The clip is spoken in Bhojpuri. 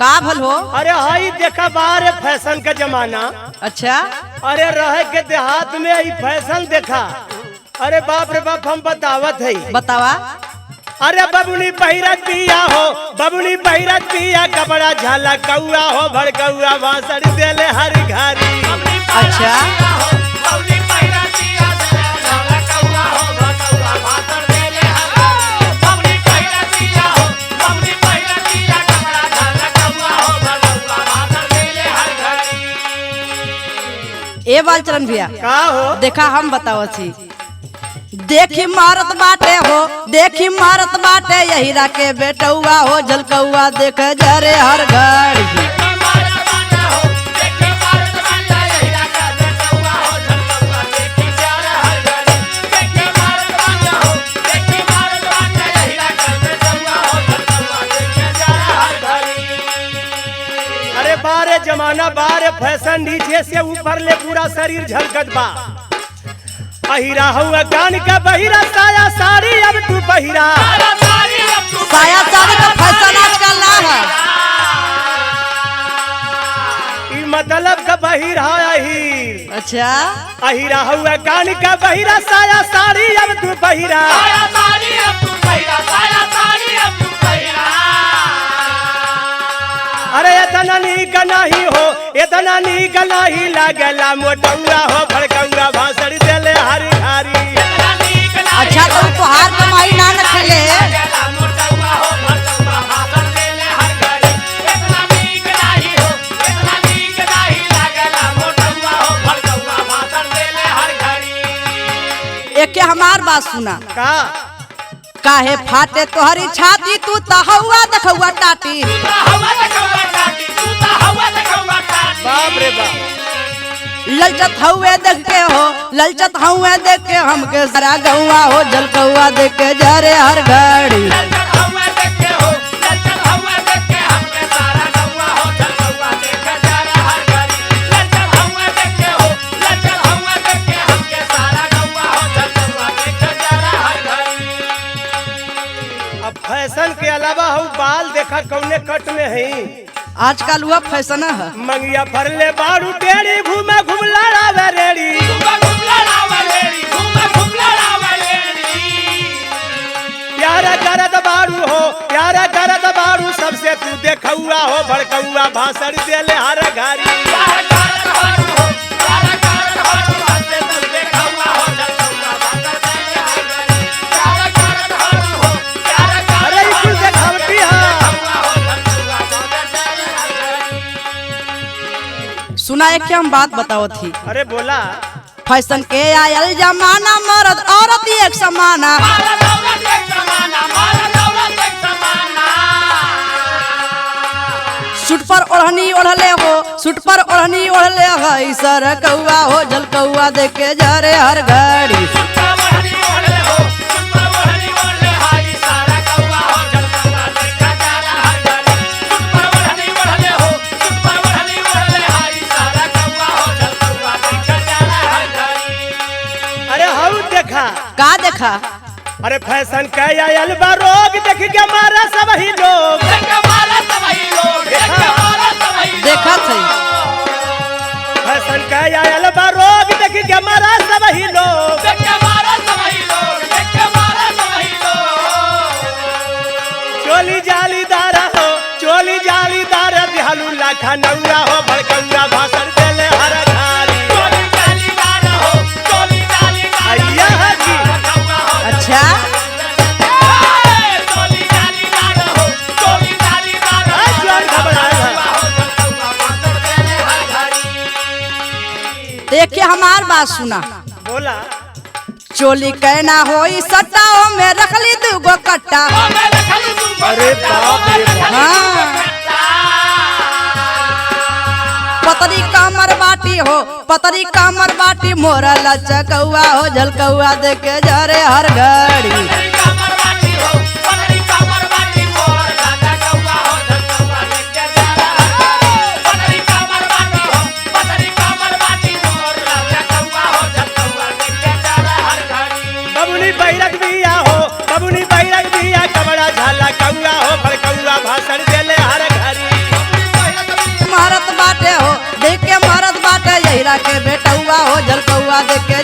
का भल हो? अरे हाई देखा बाहर फैशन का जमाना। अच्छा अरे रहे के देहात में ई फैशन देखा। अरे बाप रे बाप हम बतावत है। बतावा। अरे बबुनी बहिरत पिया हो, बबुनी बहिरत पिया कपड़ा झाला कौआ हो भड़कौआ भाषण देले हर घारी। अच्छा ए बालचरण भैया का हो? देखा हम बताओ छी। देखी मारत बाटे हो, देखी मारत बाटे यही के बेटौआ हो झलकौआ देख जरे हर घड़ी। अरे बारे जमाना बारे फैशन नीचे से ऊपर ले पूरा शरीर झलकत बा। अहिरा हुआ कान का बहिरा साया साड़ी अब तू बहिरा। साया साड़ी का फैशन आजकल ना है। ई मतलब का बहिरा अहिर। अच्छा अहिरा हुआ कान का बहिरा साया साड़ी अब तू बहिरा। अरे इतना नीक नहीं हो, इतना नीक नहीं लागला मोटौआ हो भड़कौआ भाषण देले हरी हरी। अच्छा तो तुहार कमाई ना न खेले। एक हमार बात सुना। का काहे फाटे तोहरी छाती तू तहुआ देखौआ टाटी। बाप रे बाप। ललचत हुए देख के हो, ललचत हुए देख के हमके सारा गौआ हो झलकौआ देख के जरे हर घड़ी। अब फैशन के अलावा हम बाल देखा कौने कट में है। आजकल हुआ फैशन है। मंगिया फरले बारू टेढ़ी घूमे घुमला रेड़ी। प्यारा करत बारू हो, प्यारा करत बारू सबसे तू देखौआ हो भड़कौआ भाषण देले हर घारी। अरे ई कुल देखावटी है। सुना एक हम बात बताओ थी। अरे बोला। फैशन के आयल जमाना मर्द औरत एक समाना। सूट पर ओढ़नी ओढ़ले हो, सूट पर ओढ़नी ओढ़ले है सर कौआ हो झलकौआ देख के जरे हर घड़ी। अरे हाउ देखा। का देखा? अरे फैशन का आयल बा रोग देख के मारा सब ही लोग। देखा थे फैशन का आयल बा रोग देख के मारा सब ही लोग। चोली जालीदार हो, चोली जालीदार बिहालू लाखा नौरा हो भड़कौआ भाषण देले हर घारी। अय्या हाजी। अच्छा जोन घबराए है। देखिए हमार बात सुना। बोला। चोली कहना होई सट्टाओ में रखली दूगो कट्टा। अरे बाप रे बाप। हाँ। पतरी कामर बाटी हो, पतरी कामर बाटी मोरा लचकौआ हो झलकौआ देख के जरे हर घड़ी। बबुनी बैरक बिया हो, बबुनी बैरक बिया कबड़ा झाला कौआ हो भड़कौआ भाषण देले हर घरी। बाटे हो देख के मारत बाटे यहिरा के बेटौआ हो झलकौआ देख के